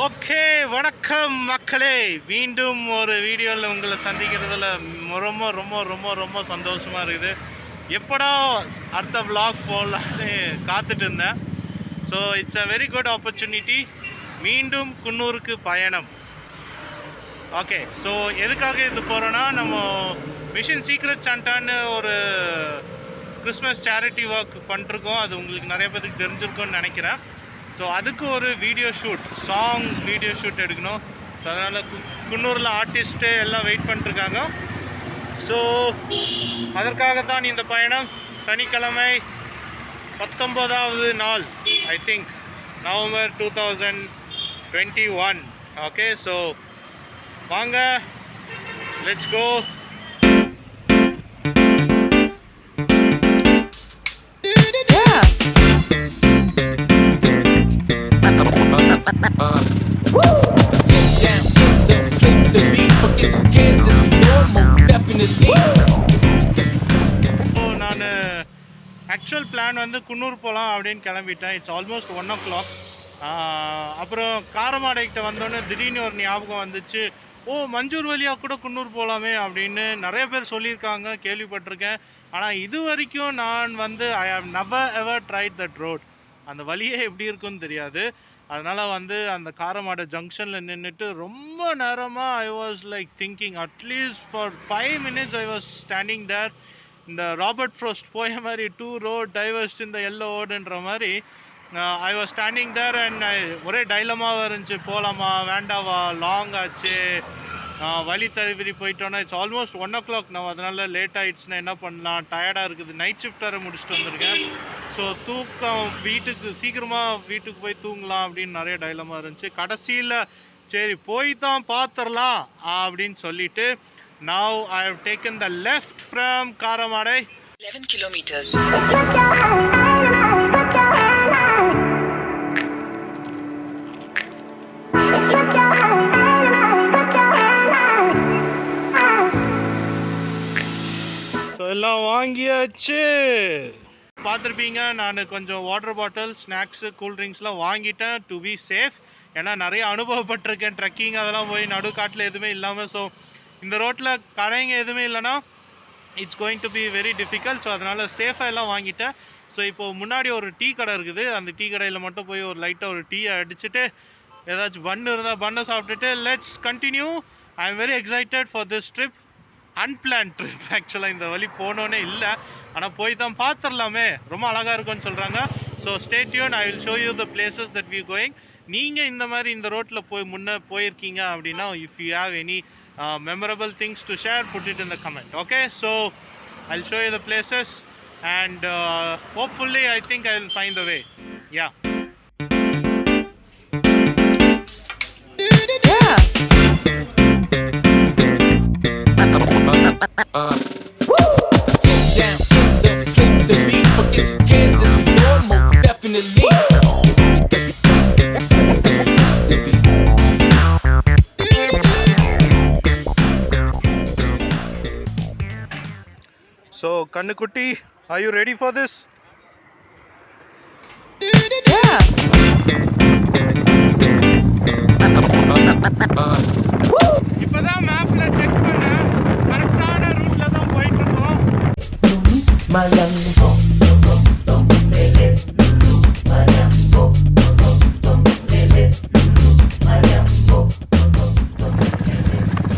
Okay, வணக்கம் மக்களே. மீண்டும் ஒரு வீடியோவில் உங்களை சந்திக்கிறதுல ரொம்ப ரொம்ப ரொம்ப ரொம்ப சந்தோஷமாக இருக்குது. எப்படா அடுத்த விளாக் போகலான்னு காத்துட்டு இருந்தேன். So it's a very good opportunity. மீண்டும் குன்னூருக்கு பயணம். ஓகே, ஸோ எதுக்காக இது போகிறோன்னா, நம்ம மிஷன் சீக்ரெட் சாண்டான்னு ஒரு கிறிஸ்மஸ் சேரிட்டி ஒர்க் பண்ணிருக்கோம். அது உங்களுக்கு நிறைய பேருக்கு தெரிஞ்சிருக்கும்னு நினைக்கிறேன். ஸோ அதுக்கு ஒரு video shoot, song video shoot எடுக்கணும். ஸோ அதனால் குன்னூரில் ஆர்டிஸ்ட்டு எல்லாம் வெயிட் பண்ணிட்டுருக்காங்க. ஸோ அதற்காகத்தான் இந்த பயணம். சனிக்கிழமை 19வது நாள், I think November 2021. Okay, so வாங்க, லெட்ஸ் கோ. நான் ஆக்சுவல் பிளான் வந்து குன்னூர் போகலாம் அப்படின்னு கிளம்பிட்டேன். It's almost 1 o'clock. அப்புறம் காரமாடைக்கிட்ட வந்தோடனே திடீர்னு ஒரு ஞாபகம் வந்துச்சு. மஞ்சூர் வழியாக கூட குன்னூர் போகலாமே அப்படின்னு நிறைய பேர் சொல்லியிருக்காங்க, கேள்விப்பட்டிருக்கேன். ஆனால் இது வரைக்கும் நான் வந்து I have never ever tried that road. அந்த வழியே எப்படி இருக்குன்னு தெரியாது. அதனால் வந்து அந்த காரமாடை ஜங்ஷனில் நின்றுட்டு ரொம்ப நேரமாக I was like thinking, at least for 5 minutes I was standing there. இந்த ராபர்ட் ஃப்ரோஸ்ட் போய மாதிரி 2 road diverged in the yellow ஓடுன்ற மாதிரி I was standing there and ஒரே டைலமாவாக இருந்துச்சு. போகலாமா வேண்டாவா, லாங் ஆச்சு, வழி தழுவி போயிட்டோன்னா இட்ஸ் ஆல்மோஸ்ட் 1 o'clock நான். அதனால் லேட் ஆகிடுச்சுன்னா என்ன பண்ணலாம், டயர்டாக இருக்குது. நைட் ஷிஃப்ட் வேறு முடிச்சுட்டு வந்திருக்கேன். ஸோ தூக்கம், வீட்டுக்கு சீக்கிரமாக வீட்டுக்கு போய் தூங்கலாம் அப்படின்னு நிறைய டைலமா இருந்துச்சு. கடைசியில் சரி போய் தான் பார்த்துடலாம் அப்படின்னு சொல்லிட்டு now I have taken the left from Karamadai. 11 kilometers. எல்லாம் வாங்கியாச்சு. பார்த்துருப்பீங்க, நான் கொஞ்சம் வாட்டர் பாட்டில், ஸ்நாக்ஸு, கூல்ட்ரிங்க்ஸ்லாம் வாங்கிட்டேன் டு பி சேஃப். ஏன்னா நிறைய அனுபவப்பட்டிருக்கேன் ட்ரெக்கிங் அதெல்லாம் போய் நடுக்காட்டில் எதுவுமே இல்லாமல். ஸோ இந்த ரோட்டில் கடைங்க எதுவுமே இல்லைன்னா it's going to be very difficult. So அதனால் சேஃபாக எல்லாம் வாங்கிட்டேன். ஸோ இப்போது முன்னாடி ஒரு டீ கடை இருக்குது. அந்த டீ கடையில் மட்டும் போய் ஒரு லைட்டாக ஒரு டீயை அடிச்சுட்டு ஏதாச்சும் பன்னு இருந்தால் பன்னை சாப்பிட்டுட்டு let's continue. I am very excited for this trip. Unplanned trip ஆக்சுவலாக. இந்த வழி போனோன்னே இல்லை, ஆனால் போய் தான் பார்த்துடலாமே, ரொம்ப அழகாக இருக்கும்னு சொல்கிறாங்க. So stay tuned, I will show you the places that we going. நீங்கள் இந்த மாதிரி இந்த ரோட்டில் முன்னே போயிருக்கீங்க அப்படின்னா, if you have any memorable things to share, put it in the comment. Okay, so I'll show you the places and hopefully I think I will find the way. Yeah. So, Kannukutti, are you ready for this? Yeah. இப்பதான் மேப்ல check பண்ணேன், கரெக்டான ரூட்ல தான் போயிட்டு இருக்கோம்.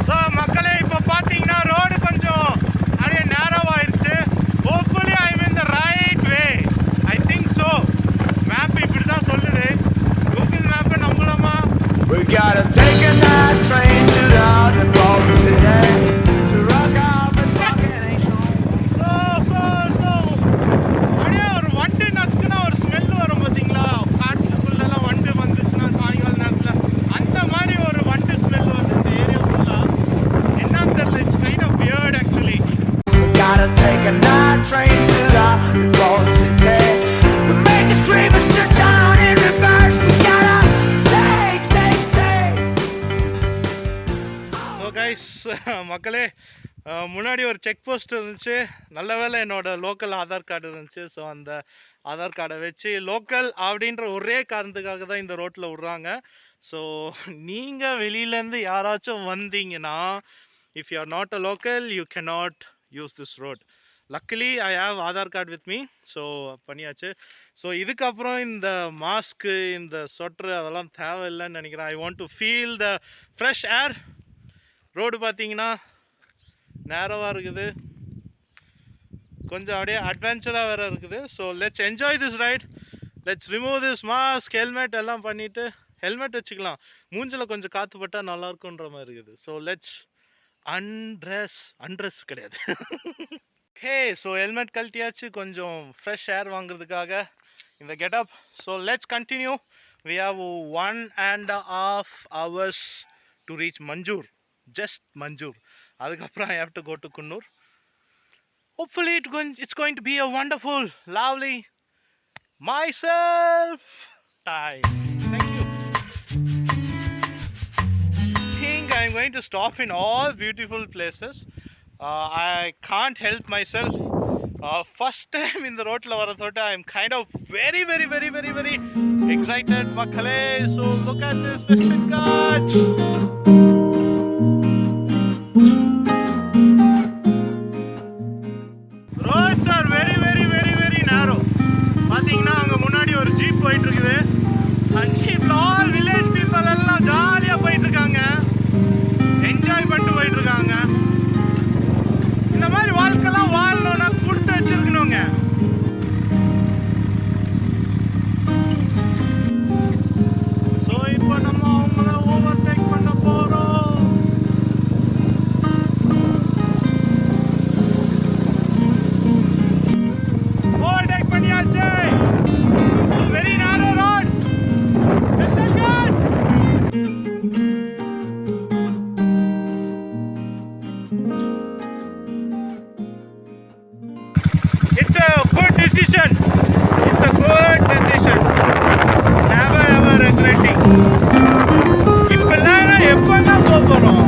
So மக்களே, இப்போ பார்த்தீங்கன்னா ரோடு கொஞ்சம் அப்படியே நேரவாயிருச்சு. Hopefully I mean the right way. I think so. Map இப்படி தான் சொல்லுது. கூகுள் மேப்பை நம்பலாமா? We gotta take a night train to the Golden City to rock out the fucking nation. அப்படியே ஒரு வண்டு நசுக்குனா ஒரு ஸ்மெல் வரும் பார்த்தீங்களா? காட்டுக்குள்ளெல்லாம் வண்டு வந்துச்சுன்னா சாயங்கால நேரத்தில் அந்த மாதிரி ஒரு வண்டு ஸ்மெல் வந்து இந்த ஏரியா ஃபுல்லாக. என்னன்னு தெரியல, it's kind of weird actually. We gotta take a night train to the Golden City to make us dreamers to down in reverse. We gotta take. So guys, மக்களே, முன்னாடி ஒரு செக் போஸ்ட் இருந்துச்சு. நல்ல வேளை என்னோட லோக்கல் ஆதார் கார்டு இருந்துச்சு. So அந்த ஆதார் கார்டை வச்சு லோக்கல் அப்படின்ற ஒரே காரணத்துக்காக தான் இந்த ரோட்டில் விட்றாங்க. ஸோ நீங்கள் வெளியிலேருந்து யாராச்சும் வந்தீங்கன்னா, if you are not a local you cannot use this road. Luckily I have Aadhaar card with me, so பண்ணியாச்சு. ஸோ இதுக்கப்புறம் இந்த மாஸ்க்கு இந்த சொட்ரு அதெல்லாம் தேவையில்லைன்னு நினைக்கிறேன். I want to feel the fresh air. Road பார்த்தீங்கன்னா நேரவாக இருக்குது, கொஞ்சம் அப்படியே அட்வென்ச்சராக வேறு இருக்குது. So let's enjoy this right. Let's remove this mask, helmet எல்லாம் பண்ணிவிட்டு, ஹெல்மெட் வச்சுக்கலாம், மூஞ்சில் கொஞ்சம் காற்று பட்டால் நல்லாயிருக்குன்ற மாதிரி இருக்குது. ஸோ லெட்ஸ் அண்ட்ரெஸ் கிடையாது. ஹே, ஸோ ஹெல்மெட் கழட்டியாச்சு, கொஞ்சம் ஃப்ரெஷ் ஏர் வாங்குறதுக்காக இந்த getup. So let's continue. We have 1.5 hours to reach Manjoor, just Manjoor. அதுக்கப்புறம் I have to go to Coonoor. Hopefully it's going to be a wonderful, lovely myself time. Thank you. I think I'm going to stop in all beautiful places. I can't help myself. First time in the road la varadhoda, I'm kind of very excited, makkale. So look at this Western Ghats. Roads are very narrow. பாத்தீங்கன்னா அங்க முன்னாடி ஒரு jeep போயிட்டு இருக்குது. அந்த ஜீப்ல all village people எல்லாம் ஜாலியா போயிட்டு இருக்காங்க, என்ஜாய் பண்ணிட்டு போயிட்டு இருக்காங்க. இந்த மாதிரி வாழ்க்கைலாம் வாழணும்னா கொடுத்து வச்சிருக்கணுங்க. ஸோ இப்போ நம்ம அவங்கள ஓவர்டேக் பண்ண போறோம். ஓவர்டேக் பண்ணியாச்சு. Very narrow road, Western Ghats. It's a good decision. It's a good decision. Never ever regretting. இப்பெல்லாம் எப்பன்னா போறோம்.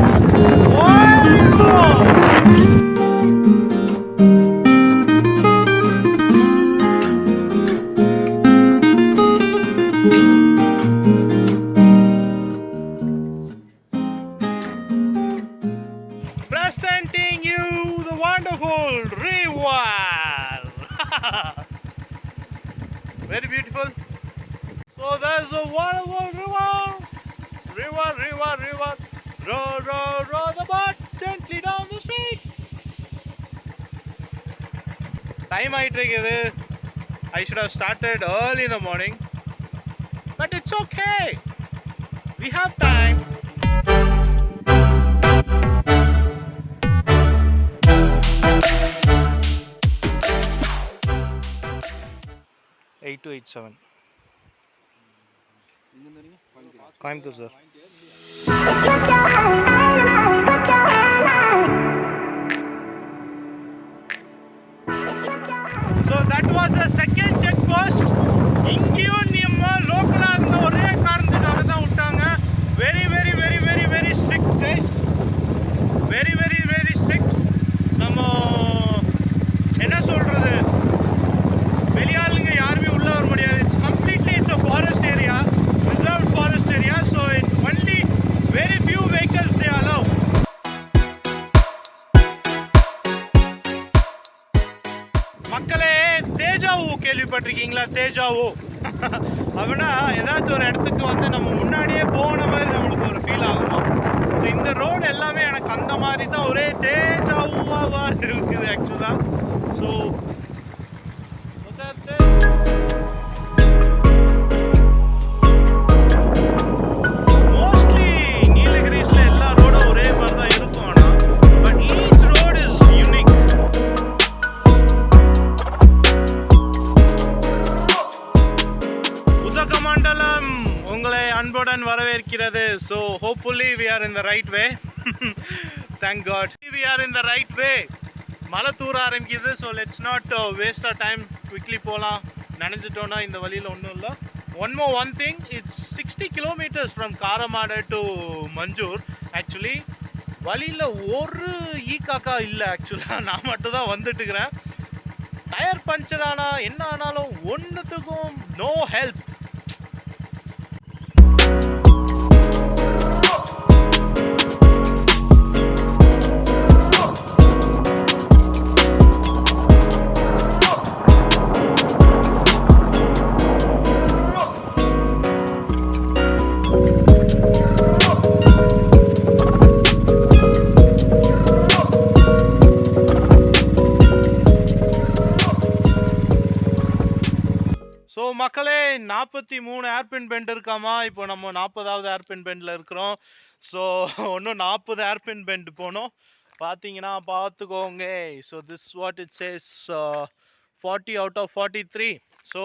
Presenting you the wonderful river. Very beautiful. So there's a wonderful river. Row the boat gently down the street. Time ஆயிட்டிருக்குது. I should have started early in the morning, but it's okay. We have time. to 87. Coimbatore, sir. So that was the second check post. இங்கேயும் நம்ம லோக்கலா இருந்த ஒரே காரணத்துக்காக தான் விட்டாங்க. very strict guys. very strict. நம்ம என்ன சொல்றது, வெளியாளுங்க யாருமே உள்ள வர முடியாது. It's a forest area, reserved forest area, so only very few vehicles they allow. மக்களே, தேஜாவு கேள்விப்பட்டிருக்கீங்களா? தேஜாவு அப்படின்னா ஏதாச்சும் ஒரு இடத்துக்கு வந்து நம்ம முன்னாடியே போன மாதிரி நம்மளுக்கு ஒரு ஃபீல் ஆகுமா? ஸோ இந்த ரோடு எல்லாமே எனக்கு அந்த மாதிரி தான் ஒரே தேஜாவுவாக இருக்குது ஆக்சுவலாக. ஸோ மோஸ்ட்லி நீலகிரிஸ்ல எல்லா ரோடும் ஒரே மாதிரி தான் இருக்கும். ஆனால் but each road is unique. Udhagamandalam உங்களை அன்புடன் வரவேற்கிறது. So hopefully we are in the right way. Thank God we are in the right way. மழை தூர ஆரம்பிக்குது. So let's not waste our time, quickly போகலாம். நினைஞ்சிட்டோன்னா இந்த வழியில் ஒன்றும் இல்லை. one thing, it's 60 kilometers from Karamada to Manjur. Actually வழியில் ஒரு ஈ காக்கா இல்லை. ஆக்சுவலாக நான் மட்டும் தான் வந்துட்டுக்கிறேன். டயர் பஞ்சர் ஆனா என்ன ஆனாலும் ஒன்றுத்துக்கும் நோ ஹெல்ப். ஸோ மக்களே 43 ஏர்பின் பெண்ட் இருக்காமா. இப்போ நம்ம 40வது ஏர்பின் பெண்டில் இருக்கிறோம். ஸோ இன்னும் 40 ஏர்பின் பெண்ட் போனோம். பார்த்தீங்கன்னா பார்த்துக்கோங்க. So this what it says 40 out of 43. So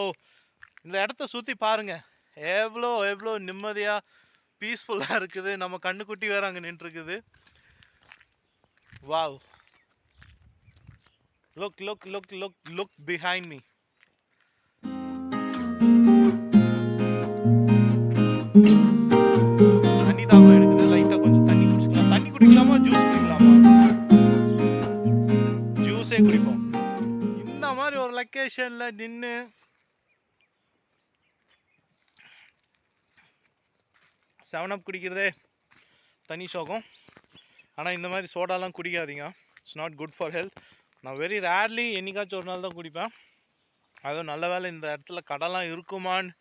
இந்த இடத்த சுற்றி பாருங்க, எவ்வளோ எவ்வளோ நிம்மதியாக பீஸ்ஃபுல்லாக இருக்குது. நம்ம கண்ணுக்குட்டி வேறு அங்கே நின்றுருக்குது. Wow, look look look look look behind me. தண்ணி தாகம் எடுக்குது, லைட்டா கொஞ்சம் தண்ணி குடிச்சுக்கலாம். தண்ணி குடிக்கலாமா, ஜூஸ் குடிக்கலாமா? ஜூஸே குடிப்போம். இந்த மாதிரி ஒரு லொகேஷன்ல நின்று செவன் அப் குடிக்கிறதே தனி சோகம். ஆனால் இந்த மாதிரி சோடாலாம் குடிக்காதீங்க, it's not good for health. நான் வெரி ரேர்லி என்னைக்காச்சும் ஒரு நாள் தான் குடிப்பேன். அதுவும் நல்ல வேலை இந்த இடத்துல கடைலாம் இருக்குமான்னு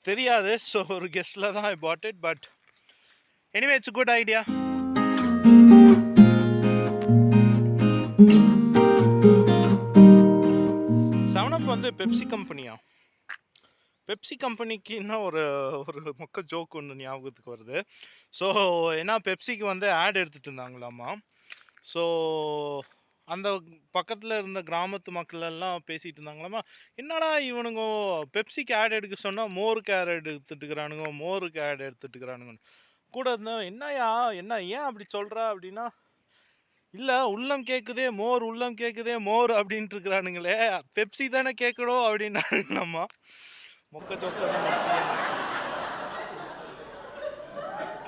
தெரியாது. ஸோ ஒரு கெஸ்ட்டில் தான் I bought it. But anyway it's good idea. Seven up வந்து பெப்சி கம்பெனியா? பெப்சி கம்பெனிக்குன்னா ஒரு ஒரு மொக்க ஜோக் ஒன்று ஞாபகத்துக்கு வருது. ஸோ ஏன்னா பெப்சிக்கு வந்து ஆட் எடுத்துகிட்டு இருந்தாங்களாமா. ஸோ அந்த பக்கத்தில் இருந்த கிராமத்து மக்கள் எல்லாம் பேசிகிட்டு இருந்தாங்களாமா, என்னடா இவனுங்க பெப்சிக்கு ஆட் எடுக்க சொன்னால் மோருக்கு ஆட் எடுத்துட்டுக்கிறானுங்க, மோருக்கு ஆட் எடுத்துட்டுக்கிறானுங்க. கூட இருந்தவன் என்னையா என்ன ஏன் அப்படி சொல்கிறா அப்படின்னா, இல்லை உள்ளம் கேட்குதே மோர், உள்ளம் கேட்குதே மோர் அப்படின்ட்டு இருக்கிறானுங்களே, பெப்சி தானே கேட்கணும் அப்படின்னாங்களாமா. மொக்க ஜோக்க தான் நினச்சிக்கேன்.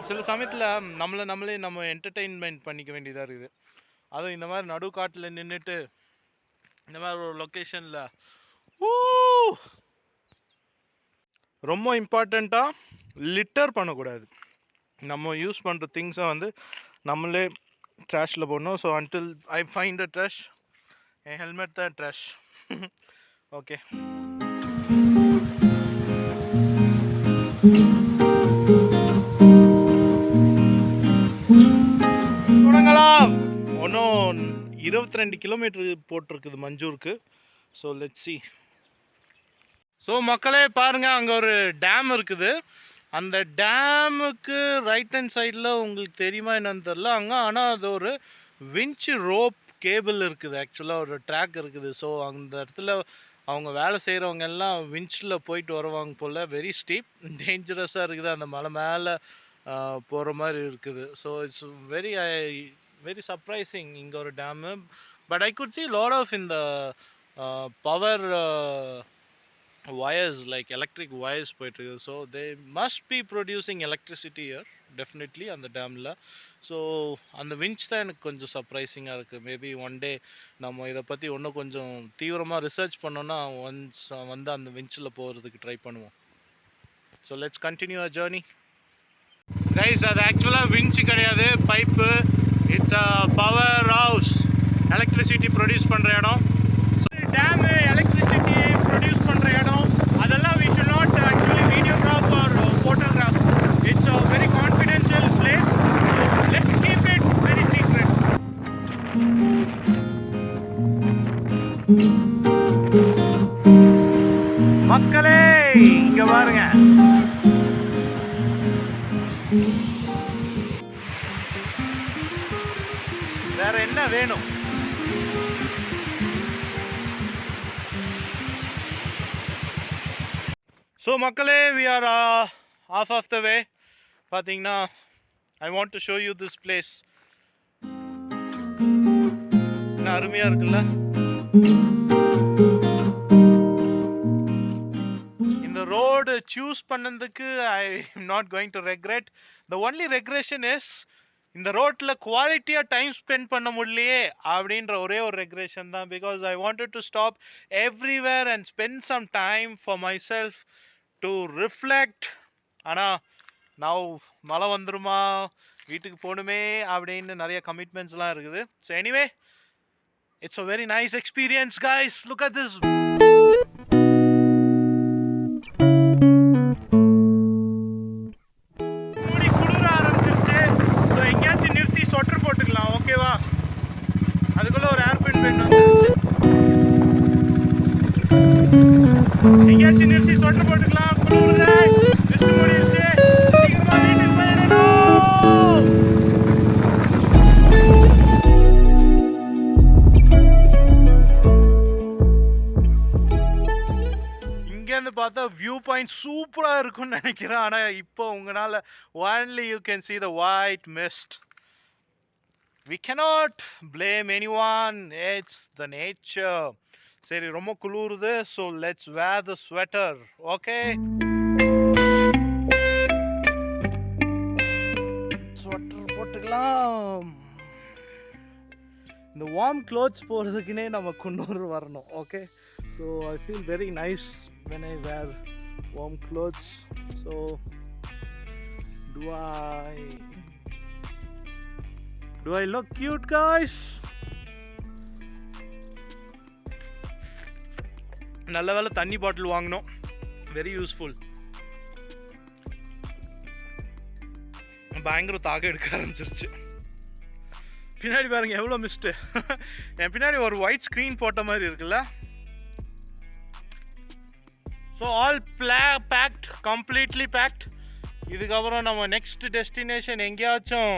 சில சமயத்தில் நம்மளே நம்ம என்டர்டெயின்மெண்ட் பண்ணிக்க வேண்டியதாக இருக்குது. அதுவும் இந்த மாதிரி நடு காட்டில் நின்றுட்டு இந்த மாதிரி ஒரு லொக்கேஷனில் ரொம்ப இம்பார்ட்டண்ட்டாக லிட்டர் பண்ணக்கூடாது. நம்ம யூஸ் பண்ணுற திங்ஸை வந்து நம்மளே ட்ராஷில் போடணும். So until I find a trash, என் ஹெல்மெட் தான் ட்ராஷ். ஓகே, தொடங்கலாம். ஒன்றும் 22 கிலோமீட்டர் போட்டிருக்குது மஞ்சூருக்கு. So let's see. ஸோ மக்களே பாருங்க, அங்கே ஒரு டேம் இருக்குது. அந்த டேமுக்கு ரைட் ஹேண்ட் சைடில் உங்களுக்கு தெரியுமா என்னன்னு தெரில அங்கே, ஆனால் அது ஒரு விஞ்ச் ரோப் கேபிள் இருக்குது. ஆக்சுவலாக ஒரு ட்ராக் இருக்குது. ஸோ அந்த இடத்துல அவங்க வேலை செய்கிறவங்க எல்லாம் விஞ்சில் போயிட்டு வருவாங்க போல். வெரி ஸ்டீப், டேஞ்சரஸாக இருக்குது. அந்த மலை மேலே போகிற மாதிரி இருக்குது. So it's very very surprising இங்கே ஒரு dam. But I could see lot of இந்த power wires, like electric wires போயிட்டுருக்கு. So they must be producing electricity here definitely அந்த டேமில். ஸோ அந்த விஞ்ச் தான் எனக்கு கொஞ்சம் சர்ப்ரைசிங்காக இருக்குது. மேபி ஒன் டே நம்ம இதை பற்றி இன்னும் கொஞ்சம் தீவிரமாக ரிசர்ச் பண்ணோன்னா ஒன்ஸ் வந்து அந்த விஞ்சில் போகிறதுக்கு ட்ரை பண்ணுவோம். So let's continue a journey. Guys, அது ஆக்சுவலாக விஞ்ச் கிடையாது, pipe. It's a power house, electricity produce பண்ணுற இடம். ஸோ டேமு எலக்ட்ரிசிட்டி ப்ரொடியூஸ் பண்ணுற இடம். அதெல்லாம் we should not actually videograph or photograph. It's a very confidential place. So let's keep it very secret. மக்களே இங்க பாருங்க, வேற என்ன வேணும்? ஸோ மக்களே, we are half of the way. பார்த்தீங்கன்னா I want to show you this place. என்ன அருமையாக இருக்குல்ல? இந்த ரோடு சூஸ் பண்ணதுக்கு I am not going to regret. The only regression is இந்த ரோட்டில் குவாலிட்டியாக டைம் ஸ்பெண்ட் பண்ண முடியலையே அப்படின்ற ஒரே ஒரு ரெக்ரேஷன் தான். Because I wanted to stop everywhere and spend some time for myself to reflect. ஆனால் நான் மழை வந்துருமா, வீட்டுக்கு போகணுமே அப்படின்னு நிறைய கமிட்மெண்ட்ஸ்லாம் இருக்குது. So anyway, it's a very nice experience guys. Look at this. Sweater போட்டுக்கலாம், ஓகேவா? அதுக்குள்ள ஒரு ஏர்பின் பென் வந்துருச்சு. எங்கேயாச்சும் நிறுத்தி ஸ்வெட்டர் போட்டுக்கலாம். குளிருது, மிஸ்ட் மூடிருச்சு, சீக்கிரமா வீட்டுக்கு போயிடணும். இங்கேருந்து பார்த்தா வியூ பாயிண்ட் சூப்பராக இருக்கும்னு நினைக்கிறேன். ஆனால் இப்போ உங்களால் only you can see the white mist. We cannot blame anyone, it's the nature. சரி, ரொம்ப குளிருது, so let's wear the sweater, okay? Sweater போட்டுக்கலாம். இந்த வார்ம் க்ளோத்ஸ் போகிறதுக்குனே நம்ம குன்னூர் வரணும், okay? So I feel very nice when I wear warm clothes. So do I look cute, guys? நல்ல வேளை தண்ணி பாட்டில் வாங்கினோம், வெரி யூஸ்ஃபுல். பயங்கர தாக எடுக்க ஆரம்பிச்சிருச்சு. பின்னாடி பாருங்க எவ்வளோ மிஸ்ட்டு. என் பின்னாடி ஒரு ஒயிட் ஸ்க்ரீன் போட்ட மாதிரி இருக்குல்ல. So all packed, completely packed. இதுக்கப்புறம் நம்ம நெக்ஸ்ட் டெஸ்டினேஷன் எங்கேயாச்சும்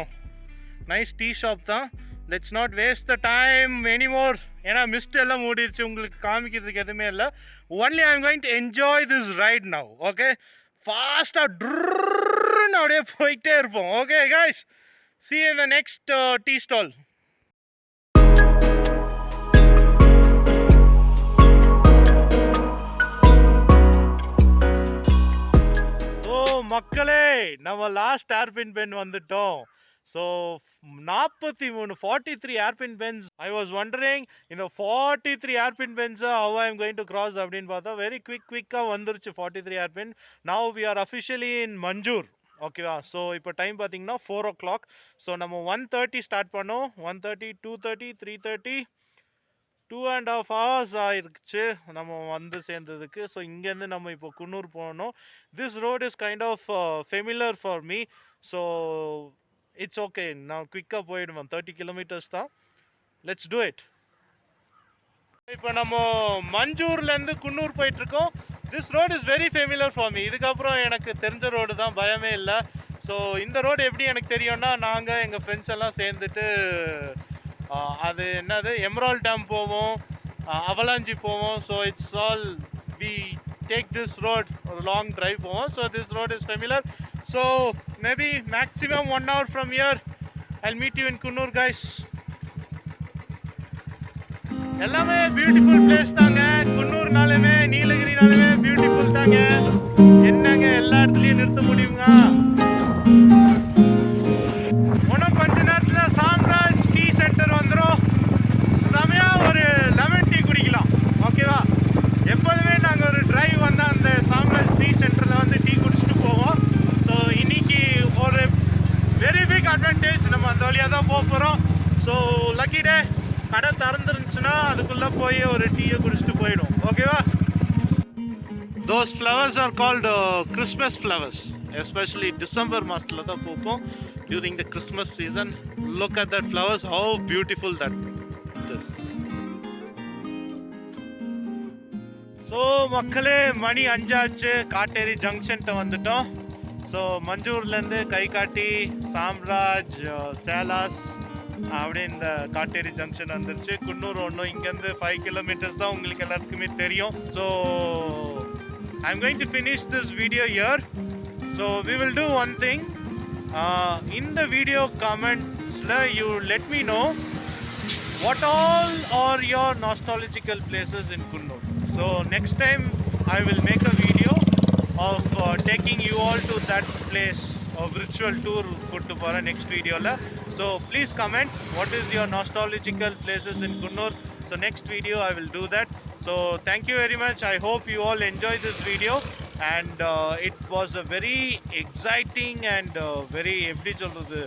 நைஸ் டீ ஷாப் தான். Let's not waste the time anymore. ஏன்னா மிஸ்ட் எல்லாம் மூடிடுச்சு, உங்களுக்கு காமிக்கிறதுக்கு எதுவுமே இல்லை. Only I am going to enjoy this ride now, okay? ஃபாஸ்ட்டாக ட்ருன்னு அப்படியே போயிட்டே இருப்போம், okay guys? see you in the next tea stall. மக்களே, நம்ம லாஸ்ட் ஏர்பின் பென் வந்துட்டோம். So 43 hairpin bends. I was wondering இந்த 43 hairpin பென்ஸை how I am going to cross அப்படின்னு பார்த்தா வெரி குவிக்காக வந்துருச்சு 43 hairpin. now we are officially in Manjoor, ஓகேவா? So இப்போ time பார்த்தீங்கன்னா 4 o'clock. ஸோ நம்ம 1:30 ஸ்டார்ட் பண்ணோம். 1:30, 2:30, 3:30, 2.5 hours ஆயிடுச்சு நம்ம வந்து சேர்ந்ததுக்கு. ஸோ இங்கேருந்து நம்ம இப்போ குன்னூர் போகணும். This road is kind of familiar for me. So it's okay, நான் குவிக்காக போயிடுவேன். 30 கிலோமீட்டர்ஸ் தான். Let's do it. இப்போ நம்ம மஞ்சூர்லேருந்து குன்னூர் போயிட்டுருக்கோம். This road is very familiar for me. இதுக்கப்புறம் எனக்கு தெரிஞ்ச ரோடு தான், பயமே இல்லை. ஸோ இந்த ரோடு எப்படி எனக்கு தெரியும்னா, நாங்கள் எங்கள் ஃப்ரெண்ட்ஸ் எல்லாம் சேர்ந்துட்டு அது என்னது எமரால்ட் டேம் போவோம், அவலாஞ்சி போவோம். So it's all we take this road, ஒரு லாங் ட்ரைவ் போவோம். So this road is familiar. So maybe maximum 1 hour from here I'll meet you in Kunnur, guys. எல்லாமே பியூட்டிஃபுல் பிளேஸ் தாங்க. குன்னூர்னாலுமே நீலகிரினாலுமே beautiful தாங்க. என்னங்க எல்லா இடத்துலையும் நிறுத்த முடியுங்க? இன்னும் கொஞ்ச நேரத்தில் சாம்ராஜ் டீ சென்டர் வந்துடும். செமையாக ஒரு லெமன் டீ குடிக்கலாம், ஓகேவா? எப்போதுமே நாங்கள் ஒரு டிரைவ் வந்தால் அந்த சாம்ராஜ் டீ சென்டரில் வந்து டீ குடிச்சிட்டு போவோம். ஸோ இன்னைக்கு ஒரு வெரி பிக் அட்வான்டேஜ், நம்ம அந்த வழியாக தான் போக போகிறோம். ஸோ லக்கி டே, கடை திறந்துருந்துச்சுன்னா அதுக்குள்ளே போய் ஒரு டீயை குடிச்சிட்டு போயிடும், ஓகேவா? Those flowers are called Christmas flowers, especially December மாசத்துல தான் பூக்கும் during the Christmas season. Look at that flowers, how beautiful that is. So மக்களே, மணி 5 ஆச்சு. காட்டேரி ஜங்ஷன்ட்ட வந்துட்டோம். ஸோ மஞ்சூர்லேருந்து கைகாட்டி, சாம்ராஜ், சேலாஸ் அப்படியே இந்த காட்டேரி ஜங்ஷன் வந்துருச்சு. குன்னூர் ஒன்றும் இங்கேருந்து 5 kilometers தான், உங்களுக்கு எல்லாத்துக்குமே தெரியும். So I'm going to finish this video here. So we will do one thing. In the video comments you let me know what all are your nostalgical places in Kunnur. So next time I will make a video of taking you all to that place, virtual tour கூட்டு போகிறேன் next வீடியோவில். So please comment what is your nostalgical places in Coonoor. So next video I will do that. So thank you very much. I hope you all enjoy this video. And it was a very exciting and very எப்படி சொல்கிறது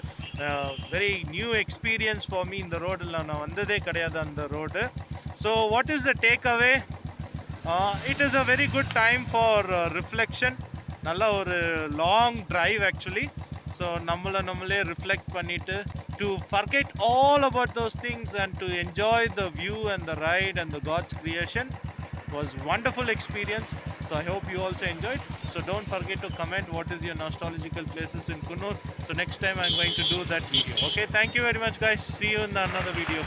very new experience for me. இந்த ரோடில் நான் வந்ததே கிடையாது அந்த road. So what is the take away? It is a very good time for reflection. நல்ல ஒரு லாங் ட்ரைவ் ஆக்சுவலி. ஸோ நம்மளே ரிஃப்ளெக்ட் பண்ணிவிட்டு to forget all about those things and to enjoy the view and the ride and the God's creation. Was wonderful experience. So I hope you also enjoyed. So don't forget to comment what is your nostalgical places in Kunnur. So next time I'm going to do that video. Okay, thank you very much guys. See you in another video.